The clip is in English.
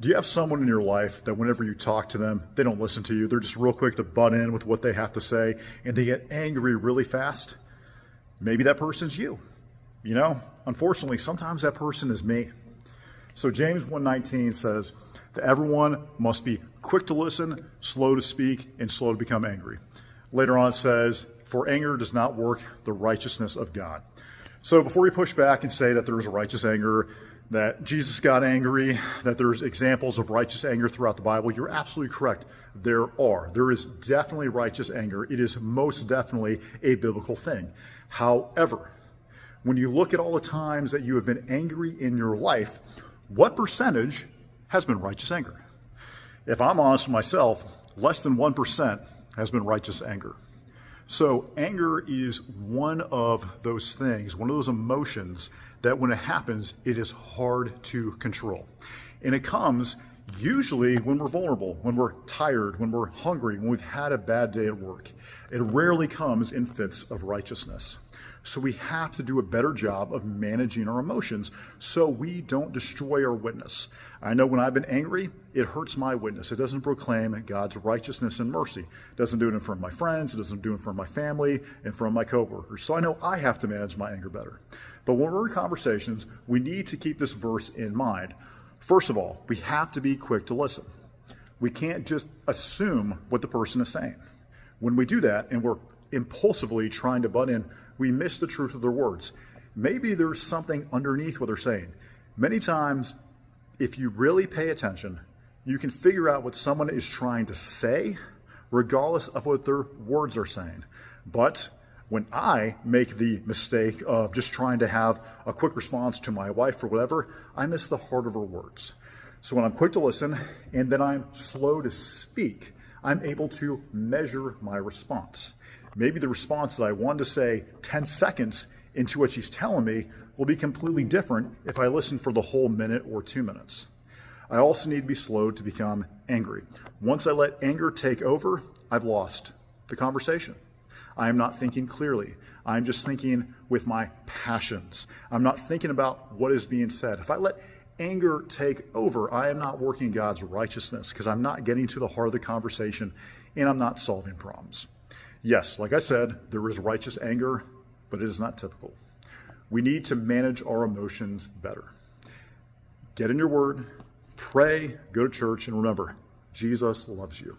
Do you have someone in your life that whenever you talk to them, they don't listen to you? They're just real quick to butt in with what they have to say, and they get angry really fast? Maybe that person's you. Unfortunately, sometimes that person is me. So James 1:19 says that everyone must be quick to listen, slow to speak, and slow to become angry. Later on it says, for anger does not work the righteousness of God. So before you push back and say that there is a righteous anger, that Jesus got angry, that there's examples of righteous anger throughout the Bible, you're absolutely correct. There are. There is definitely righteous anger. It is most definitely a biblical thing. However, when you look at all the times that you have been angry in your life, what percentage has been righteous anger? If I'm honest with myself, less than 1% has been righteous anger. So anger is one of those things, one of those emotions that when it happens, it is hard to control. And it comes usually when we're vulnerable, when we're tired, when we're hungry, when we've had a bad day at work. It rarely comes in fits of righteousness. So we have to do a better job of managing our emotions so we don't destroy our witness. I know when I've been angry, it hurts my witness. It doesn't proclaim God's righteousness and mercy. It doesn't do it in front of my friends. It doesn't do it in front of my family, in front of my coworkers. So I know I have to manage my anger better. But when we're in conversations, we need to keep this verse in mind. First of all, we have to be quick to listen. We can't just assume what the person is saying. When we do that and we're impulsively trying to butt in, we miss the truth of their words. Maybe there's something underneath what they're saying. Many times, if you really pay attention, you can figure out what someone is trying to say, regardless of what their words are saying. But when I make the mistake of just trying to have a quick response to my wife or whatever, I miss the heart of her words. So when I'm quick to listen and then I'm slow to speak, I'm able to measure my response. Maybe the response that I wanted to say 10 seconds into what she's telling me will be completely different if I listen for the whole minute or 2 minutes. I also need to be slow to become angry. Once I let anger take over, I've lost the conversation. I am not thinking clearly. I'm just thinking with my passions. I'm not thinking about what is being said. If I let anger take over, I am not working God's righteousness because I'm not getting to the heart of the conversation and I'm not solving problems. Yes, like I said, there is righteous anger, but it is not typical. We need to manage our emotions better. Get in your word, pray, go to church, and remember, Jesus loves you.